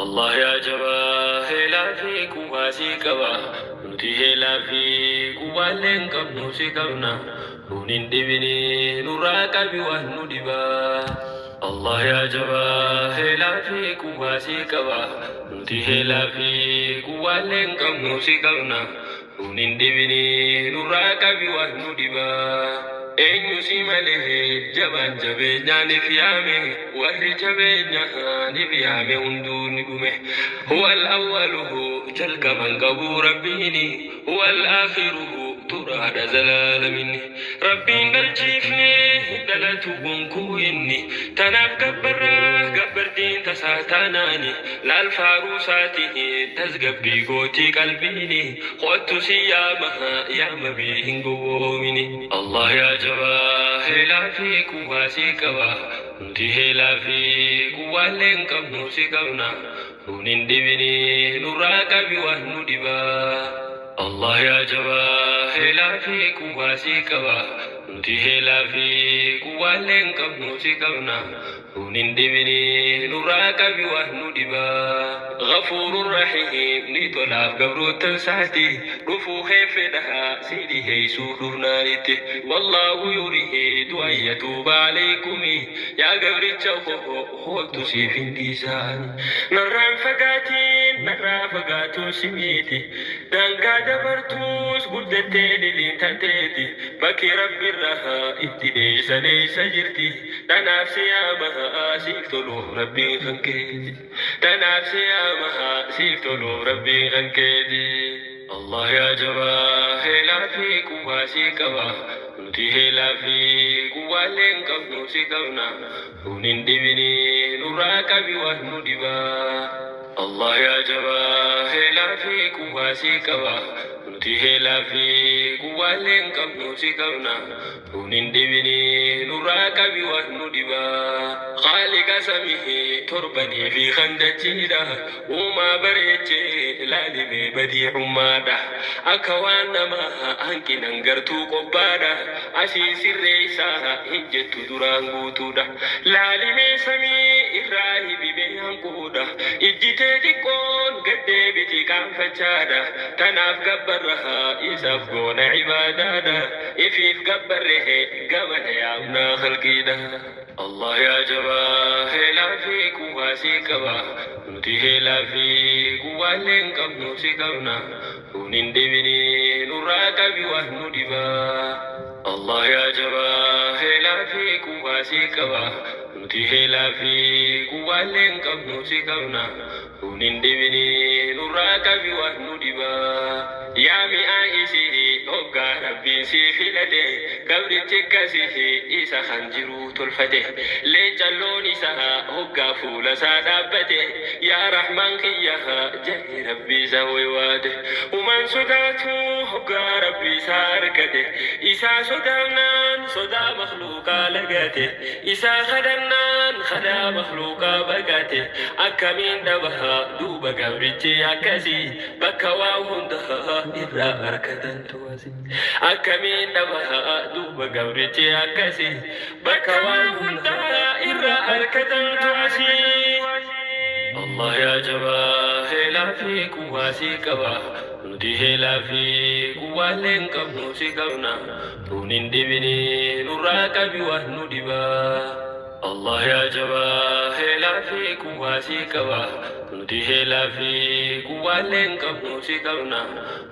الله يا جبا هلا في كواسي كبا نتي هلا في كوالين كب نوسي كبنا نونين دبني نورا قلبي وهنو دبا الله يا جبا هلا في كواسي كبا نتي هلا في كوالين كب نوسي كبنا نونين دبني نورا قلبي وهنو دبا eenyu si malee jabaan jabeenyaa ni fiyaame warri jabeenyaa ni fiyaame hunduu ni dhume huwal awwaluhu jalqaban qabu rabbiini huwal aakhiruhu turaadha zalaalamini rabbiin dhalchiifne dhalatu gonkuu inni tanaaf gabbartiin tasaa taanaani laal faaruu saatihi tasgabbii gootii qalbiini qottu si yaama bii hin gowwoomini Allah yaa jaba hela fi kuwasi kaba nti hela fi kuwalen kabnu si kabna nunin dibini nuraka bi wahnu diba Allah ya jaba hela fi kuwasi kaba nti hela fi kuwalen kabnu si kabna nunin dibini nuraka bi wahnu diba غفور رحيم نيتولاف قبرو تنساتي رفو خيفدها سيدي هيسوه ناريتي والله يريد أن يتوب عليكم يا قبر الجوفو خوك تسيفين ديساني نرام فقاتو سميتي دانقا دبرتوس قدتين لنتاتيتي بكي رب الرها اتديس ليس جرتي تنافسي آمها سيكتلو ربي خنكيتي تنافسي آمها سيكتلو ربي خنكيتي الله يا جبا هلا في كواسي كبا نتي هلا في كوالين كبنو سيكبنا نونين دبني نراك بوهنو دبا الله يا جبا هلا في كواسي كبا نتي هلا في كوالين كبنو سيكبنا نونين دبني نراك بوهنو دبا خالق سميه تربني في خندتيدا وما بريتي لالمي بديع مادا أكوانا ما أنكي ننغرتو قبادا أسيس الرئيسا هنجتو درانغوتودا لالمي سمي إراهي ببيان قودا إجتي كون قدي بتي كان فجادا تناف قبرها إساف قون عبادادا إفيف قبره قبل يامنا خلقيدا الله يا جبا هلا في كواسي كبا نتي هلا في كوالين كبنو سيكبنا نونين دبني نراك بوهنو دبا الله يا جبا هلا في كواسي كبا نتي هلا في كوالين كبنو سيكبنا نونين دبني نراك بوهنو دبا يا مي عائشي أوغا ربي سيفلته قبر تكسيه إسا خنجرو تلفته لجلون إسا أوغا فول سادابته يا رحمن خيها جهي ربي زويواده ومن صداته أوغا ربي ساركته إسا صدرنان صدا مخلوقا لقاته إسا خدرنان خدا مخلوقا بقاته أكمين دبها دوب قبرتي أكسي بكواهن دها إرى أركدن تواسي أكمين دبها دوب قبرتي أكسي بكواهن دها إرى أركدن تواسي الله يا جبا هلا في كواسي كبا نتي هلا في كوالين كبنو سيكبنا نونين دبني نراك بوهنو دبا الله يا جبا هلا في كواسي كبا نتي هلا في كوالين كبنو سيكبنا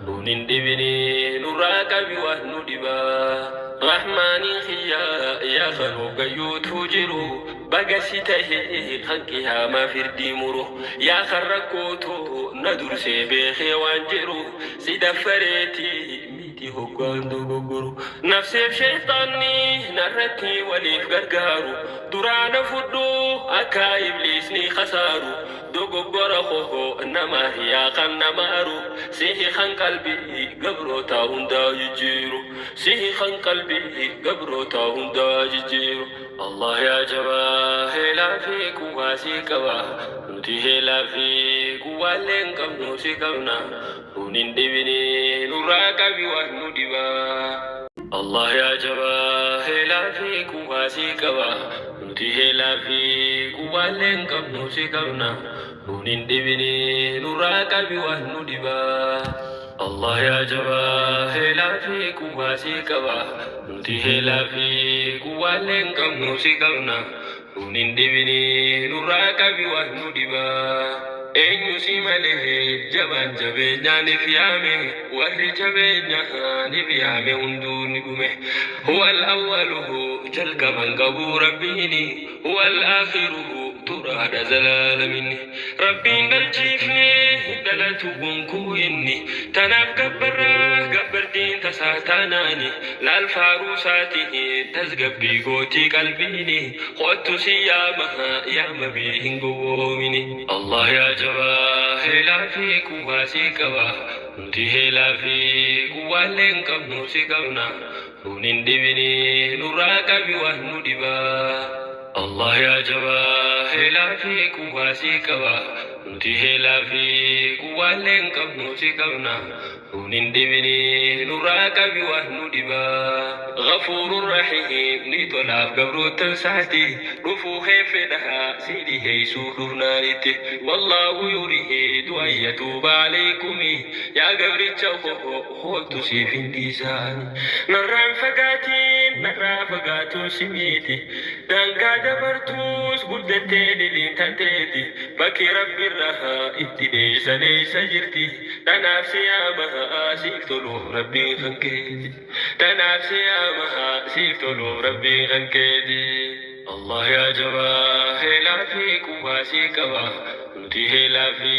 نونين دبني نراك بوهنو دبا رحماني خيا يا خلوق يوتو جرو بقسيته خنقها ما فردي مرو يا خرقوتو ندر سيبيخي وانجرو سيدفريتي ميتي هقان دوغورو نفسي شيطاني نرتي وليف غرغارو درانا فدو أكا إبليسني خسارو دوغورو خوخو نما هي خان نمارو سيهي خان قلبي قبرو تاون دا يجيرو سيهي خان قلبي قبرو تاون دا يجيرو الله يا جبا هلا في كواسي كبا نتي هلا في كوالين كبنو سيكبنا نونين دبني نراك بوهنو دبا الله يا جبا هلا في كواسي كبا nuti heelaa fi quwwaaleen qabnu si qabna nun hin dhibini nurraa qabi waan nu dhibaa. Allah ya jabaa heelaa fi quwwaa si qaba nuti heelaa fi quwwaaleen qabnu si qabna nun hin dhibini nurraa qabi waan nu dhibaa. Eenyu si malee jabaan jabeenyaaniif yaame warri jabeenyaaniif yaame hunduu ni dhume. Huwal awwaluhu jalqaban qabu rabbiini huwal aakhiruhu turaadha zalaalamini. Rabbiin dhalchiifne dhalatu gonkuu inni tanaaf gabbarraa gabbartiin tasaa taanaani laal faaruu saatihi tasgabbii gootii qalbiini qottu si yaama bii hin gowwoomini. Allah yaa jabaa heelaa fi quwwaa si qaba nuti heelaa fi quwwaaleen qabnu si qabna nun hin dhibini nurraa qabi waan nu dhibaa. Allah ya jabaa heelaa fi quwwaa si qaba nuti heelaa fi quwwaaleen qabnu si qabna nun hin dhibini nurraa qabi waan nu dhibaa. Ghafuurun rahiim ni tolaaf gabrootan saati dhufuu heeffedha si dhiheessuu dhufnaanitti. Wallaahu yuriidu an yatuuba alaykum yaa gabricha hootu siif hin dhiisaan. Narraan fagaatuu si miiti daangaa dabartuus guddattee diliin tateeti bakki rabbirraa itti dheessa jirti. Tanaaf si yaamaha siif toluuf rabbiin kan keeti. Tanaaf si yaamaha siif toluuf rabbiin kan keeti. Allah yaa jabaa heelaa fi quwwaa si qaba nuti heelaa fi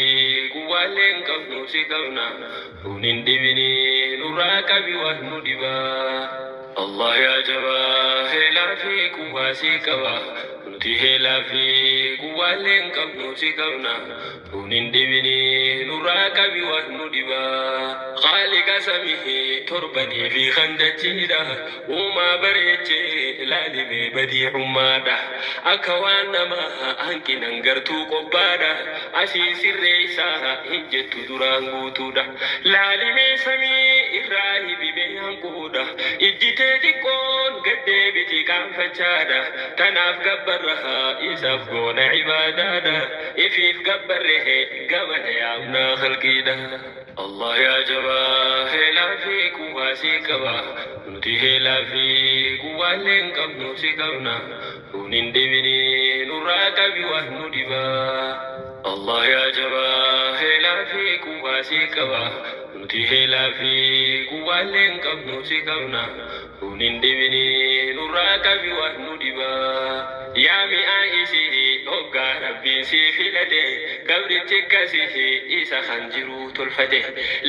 quwwaaleen qabnu si qabna nun hin dhibini nurraa qabi waan nu dhibaa. Allah yaa jabaa heelaa fi quwwaa si qaba nuti heelaa fi quwwaaleen qabnu si qabna nun hin dhibini nurraa qabi waan nu dhibaa. Khaaliqa samihi torbanii fi khandachiidha uumaa bareechee laalimee badiicummaadha akka waan namaa hanqinan gartuu qophaadha asii sirreessaa hin jettu duraan guutuudha. Laalimee samii irraa hibimee hanquudha ijjitee xiqqoon gaddee biti qaanfachaadha. Tanaaf gabbarraa isaaf goona cibaadaadha ifiif gabbarree gamana yaamnaa khalqiidha. Allah yaa jabaa heelaa fi quwwaa si qaba nuti heelaa fi quwwaaleen qabnu si qabna nun hin dhibini nurraa qabi waan nu dhibaa. Allah yaa jabaa heelaa fi quwwaa si qaba nuti heelaa fi quwwaaleen qabnu si qabna nun hin dhibini nurraa qabi waan nu dhibaa. Yaa mi'aa isii hoggaa rabbiin si filate gabrichi akkasihi isa kan jiru tolfate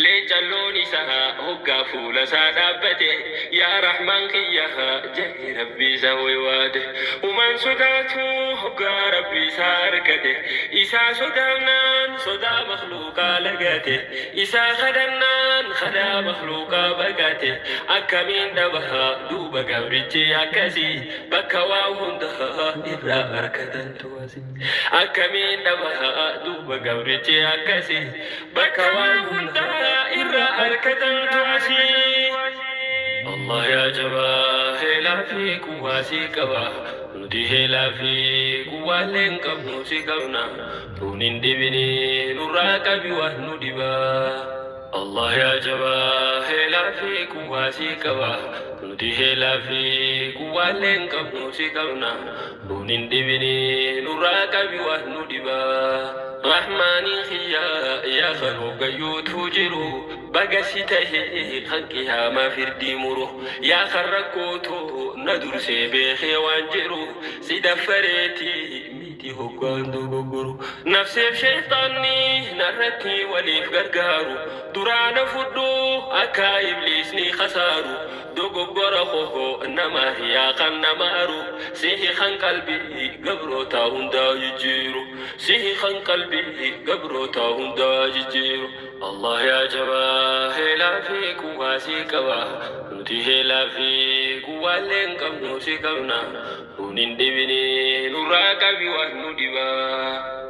leecalloon isaa hoggaa fuula isaa dhaabbate yaa rahmaan kiyyaha jedhi rabbii isaa waywaate. Umaan sodaatu hoggaa rabbii isaa argate isaa sodaannaan sodaa makhluuqaa lagate isaa kadhannaan kadaa makhluuqaa bagate. Akkamiin dhabaha duuba gabrichi akkasii bakka waa hundaa irraa harkatantu asii. Akkamiin dhabaha duuba gabrichi akkasii bakka waan hundaa irraa harkatantu asii. Allah yaa jabaa heelaa fi quwwaa si qaba nuti heelaa fi quwwaaleen qabnu si qabna nun hin dhibini nurraa qabi waan nu dhibaa. Allah yaa jabaa heelaa fi quwwaa si qaba nuti heelaa fi quwwaaleen qabnu si qabna nun hin dhibini nurraa qabi waan nu dhibaa. Rahmaanii kiyyaa yaa kan hoggayyootu jiru baga si tahee kan qiyaamaa firdii muru yaa kan rakkootu na dursee beekee waan jiru si daffareeti miti hoggaan dogogguru. Nafseef sheexaanni narratti waliif gargaaru duraana fudhu akka ibliisni khasaaru dogoggora hoho nama yaa kan namaaru sihi kan qalbii gabrootaa hundaa jijjiiru sihi kan qalbii gabrootaa hundaa jijjiiru. Allah yaa jabaa heelaa fi quwwaa si qaba nuti heelaa fi quwwaaleen qabnu si qabna nun hin dhibini nurraa qabi waan nu dhibaa.